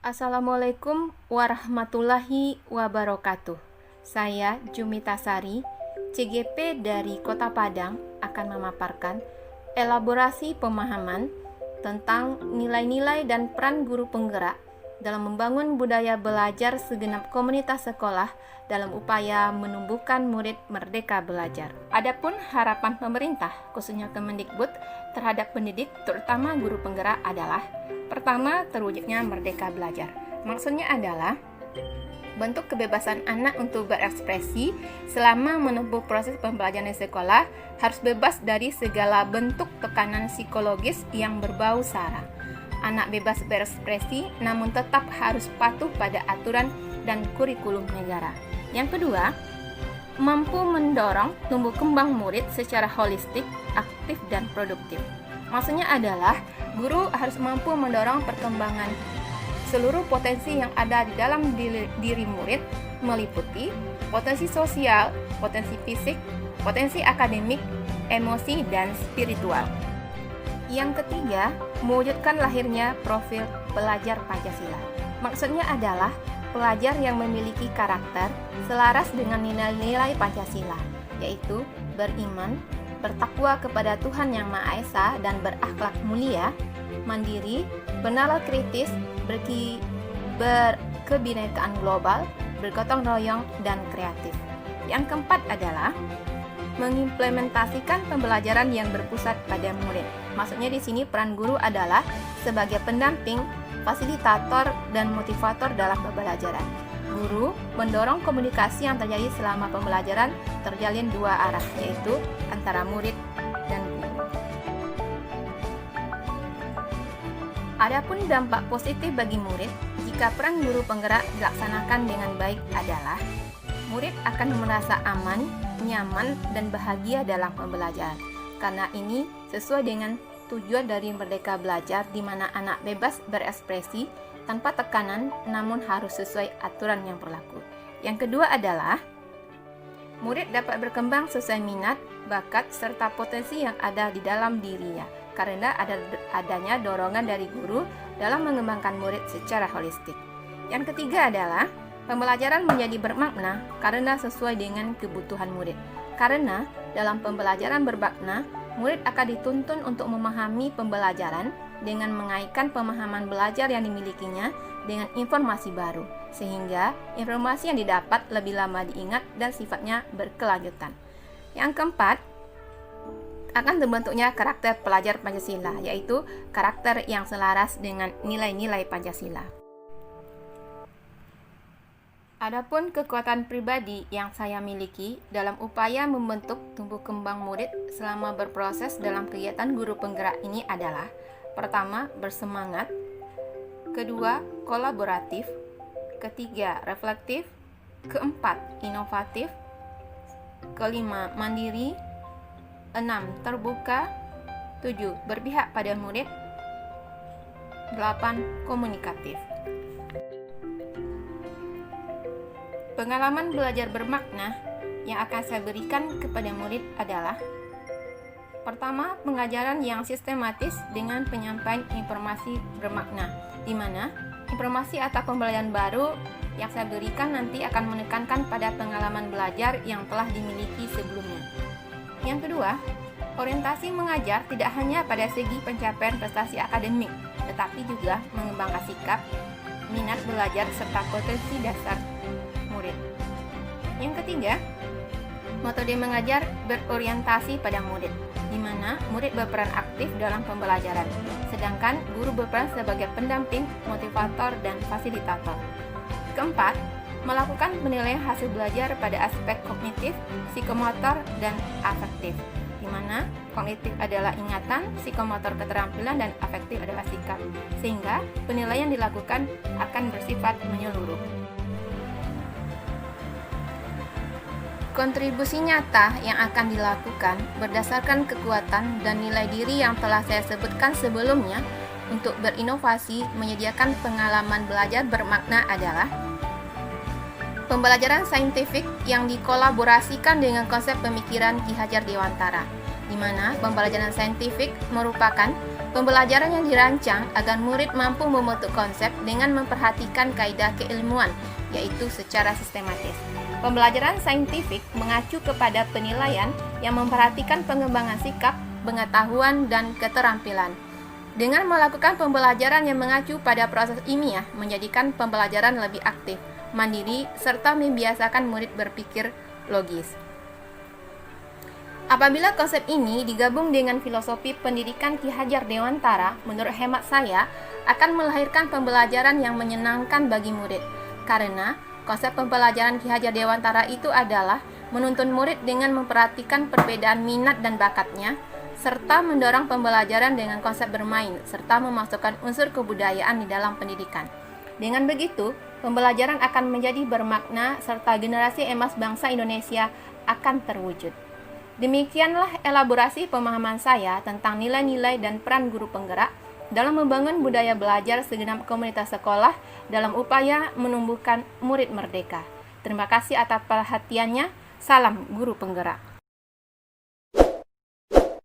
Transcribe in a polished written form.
Assalamualaikum warahmatullahi wabarakatuh. Saya Jumita Sari, CGP dari Kota Padang akan memaparkan elaborasi pemahaman tentang nilai-nilai dan peran guru penggerak dalam membangun budaya belajar segenap komunitas sekolah dalam upaya menumbuhkan murid merdeka belajar. Adapun harapan pemerintah, khususnya Kemendikbud, terhadap pendidik, terutama guru penggerak adalah: pertama, terwujudnya merdeka belajar. Maksudnya adalah bentuk kebebasan anak untuk berekspresi selama menempuh proses pembelajaran di sekolah harus bebas dari segala bentuk tekanan psikologis yang berbau sara. Anak bebas berekspresi namun tetap harus patuh pada aturan dan kurikulum negara. Yang kedua, mampu mendorong tumbuh kembang murid secara holistik, aktif, dan produktif. Maksudnya adalah guru harus mampu mendorong perkembangan seluruh potensi yang ada di dalam diri murid, meliputi potensi sosial, potensi fisik, potensi akademik, emosi, dan spiritual. Yang ketiga, mewujudkan lahirnya profil pelajar Pancasila. Maksudnya adalah pelajar yang memiliki karakter selaras dengan nilai-nilai Pancasila, yaitu beriman, bertakwa kepada Tuhan Yang Maha Esa dan berakhlak mulia, mandiri, bernalar kritis, berkebinekaan global, bergotong royong, dan kreatif. Yang keempat adalah mengimplementasikan pembelajaran yang berpusat pada murid. Maksudnya di sini peran guru adalah sebagai pendamping, fasilitator, dan motivator dalam pembelajaran. Guru mendorong komunikasi yang terjadi selama pembelajaran terjalin dua arah, yaitu antara murid dan guru. Adapun dampak positif bagi murid jika peran guru penggerak dilaksanakan dengan baik adalah: murid akan merasa aman, nyaman, dan bahagia dalam pembelajaran. Karena ini sesuai dengan tujuan dari Merdeka Belajar, di mana anak bebas berekspresi tanpa tekanan, namun harus sesuai aturan yang berlaku. Yang kedua adalah murid dapat berkembang sesuai minat, bakat, serta potensi yang ada di dalam dirinya, karena adanya dorongan dari guru dalam mengembangkan murid secara holistik. Yang ketiga adalah pembelajaran menjadi bermakna karena sesuai dengan kebutuhan murid. Karena dalam pembelajaran bermakna, murid akan dituntun untuk memahami pembelajaran dengan mengaitkan pemahaman belajar yang dimilikinya dengan informasi baru, sehingga informasi yang didapat lebih lama diingat dan sifatnya berkelanjutan. Yang keempat, akan terbentuknya karakter pelajar Pancasila, yaitu karakter yang selaras dengan nilai-nilai Pancasila. Adapun kekuatan pribadi yang saya miliki dalam upaya membentuk tumbuh kembang murid selama berproses dalam kegiatan guru penggerak ini adalah: pertama, bersemangat; kedua, kolaboratif; ketiga, reflektif; keempat, inovatif; kelima, mandiri; 6, terbuka; 7, berpihak pada murid; 8, komunikatif. Pengalaman belajar bermakna yang akan saya berikan kepada murid adalah: pertama, pengajaran yang sistematis dengan penyampaian informasi bermakna, di mana informasi atau pembelajaran baru yang saya berikan nanti akan menekankan pada pengalaman belajar yang telah dimiliki sebelumnya. Yang kedua, orientasi mengajar tidak hanya pada segi pencapaian prestasi akademik, tetapi juga mengembangkan sikap, minat belajar, serta potensi dasar murid. Yang ketiga, metode mengajar berorientasi pada murid, di mana murid berperan aktif dalam pembelajaran, sedangkan guru berperan sebagai pendamping, motivator, dan fasilitator. Keempat, melakukan penilaian hasil belajar pada aspek kognitif, psikomotor, dan afektif, di mana kognitif adalah ingatan, psikomotor keterampilan, dan afektif adalah sikap, sehingga penilaian dilakukan akan bersifat menyeluruh. Kontribusi nyata yang akan dilakukan berdasarkan kekuatan dan nilai diri yang telah saya sebutkan sebelumnya untuk berinovasi menyediakan pengalaman belajar bermakna adalah: pembelajaran saintifik yang dikolaborasikan dengan konsep pemikiran Ki Hajar Dewantara, di mana pembelajaran saintifik merupakan Pembelajaran yang dirancang agar murid mampu membentuk konsep dengan memperhatikan kaidah keilmuan, yaitu secara sistematis. Pembelajaran saintifik mengacu kepada penilaian yang memperhatikan pengembangan sikap, pengetahuan, dan keterampilan. Dengan melakukan pembelajaran yang mengacu pada proses ilmiah, menjadikan pembelajaran lebih aktif, mandiri, serta membiasakan murid berpikir logis. Apabila konsep ini digabung dengan filosofi pendidikan Ki Hajar Dewantara, menurut hemat saya, akan melahirkan pembelajaran yang menyenangkan bagi murid. Karena konsep pembelajaran Ki Hajar Dewantara itu adalah menuntun murid dengan memperhatikan perbedaan minat dan bakatnya, serta mendorong pembelajaran dengan konsep bermain, serta memasukkan unsur kebudayaan di dalam pendidikan. Dengan begitu, pembelajaran akan menjadi bermakna, serta generasi emas bangsa Indonesia akan terwujud. Demikianlah elaborasi pemahaman saya tentang nilai-nilai dan peran guru penggerak dalam membangun budaya belajar segenap komunitas sekolah dalam upaya menumbuhkan murid merdeka. Terima kasih atas perhatiannya. Salam Guru Penggerak.